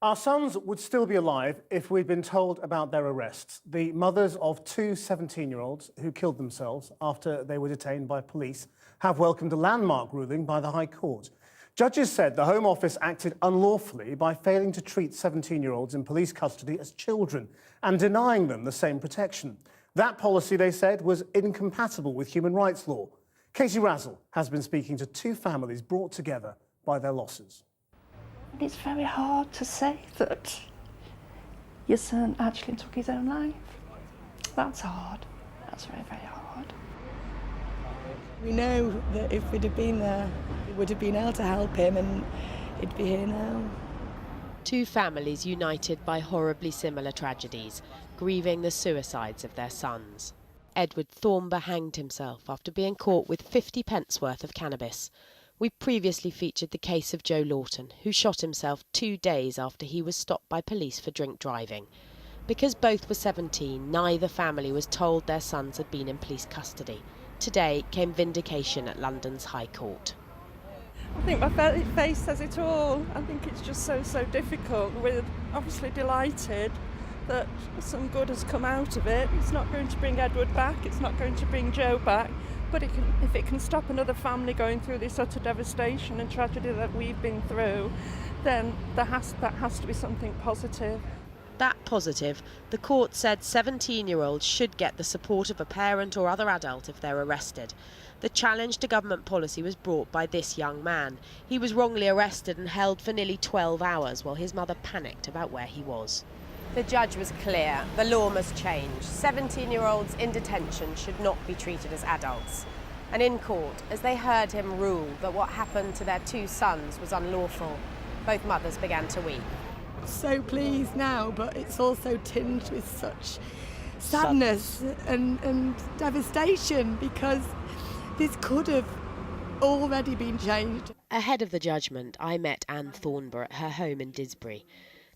Our sons would still be alive if we'd been told about their arrests. The mothers of two 17-year-olds who killed themselves after they were detained by police have welcomed a landmark ruling by the High Court. Judges said the Home Office acted unlawfully by failing to treat 17-year-olds in police custody as children and denying them the same protection. That policy, they said, was incompatible with human rights law. Katie Razzall has been speaking to two families brought together by their losses. It's very hard to say that your son actually took his own life. That's hard. That's very, very hard. We know that if we'd have been there, we would have been able to help him and he'd be here now. Two families united by horribly similar tragedies, grieving the suicides of their sons. Edward Thornber hanged himself after being caught with 50 pence worth of cannabis. We previously featured the case of Joe Lawton, who shot himself 2 days after he was stopped by police for drink driving. Because both were 17, neither family was told their sons had been in police custody. Today came vindication at London's High Court. I think my face says it all. I think it's just so difficult. We're obviously delighted that some good has come out of it. It's not going to bring Edward back, it's not going to bring Joe back, but if it can stop another family going through this utter devastation and tragedy that we've been through, then that has to be something positive. That positive, the court said 17-year-olds should get the support of a parent or other adult if they're arrested. The challenge to government policy was brought by this young man. He was wrongly arrested and held for nearly 12 hours while his mother panicked about where he was. The judge was clear. The law must change. 17-year-olds in detention should not be treated as adults. And in court, as they heard him rule that what happened to their two sons was unlawful, both mothers began to weep. So pleased now, but it's also tinged with such sadness and devastation, because this could have already been changed. Ahead of the judgment, I met Anne Thornber at her home in Didsbury.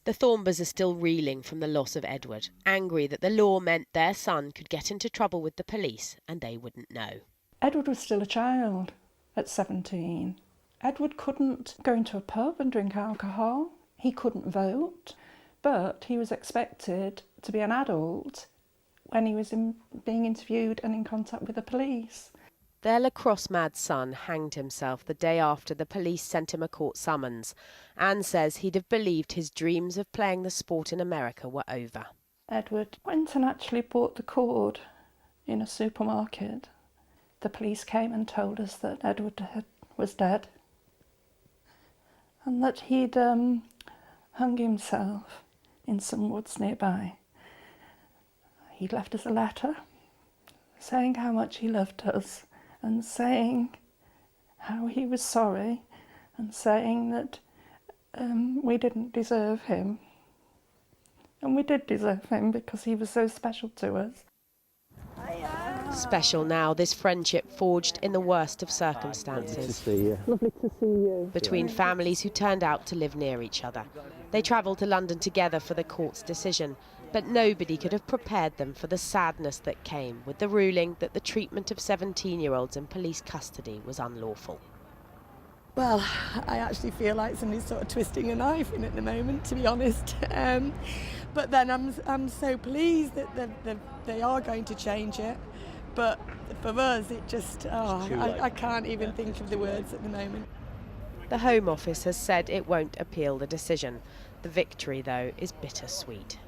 The Thornbers are still reeling from the loss of Edward, angry that the law meant their son could get into trouble with the police and they wouldn't know. Edward was still a child at 17. Edward couldn't go into a pub and drink alcohol. He couldn't vote, but he was expected to be an adult when he was being interviewed and in contact with the police. Their lacrosse-mad son hanged himself the day after the police sent him a court summons. Anne says he'd have believed his dreams of playing the sport in America were over. Edward went and actually bought the cord in a supermarket. The police came and told us that Edward was dead and that he'd hung himself in some woods nearby. He'd left us a letter saying how much he loved us and saying how he was sorry and saying that we didn't deserve him. And we did deserve him because he was so special to us. Special now, this friendship forged in the worst of circumstances. Lovely to see you. Between families who turned out to live near each other. They travelled to London together for the court's decision, but nobody could have prepared them for the sadness that came with the ruling that the treatment of 17-year-olds in police custody was unlawful. Well, I actually feel like somebody's sort of twisting a knife in at the moment, to be honest. But then I'm so pleased that they are going to change it. But for us, it just, I can't even think of the words at the moment. The Home Office has said it won't appeal the decision. The victory, though, is bittersweet.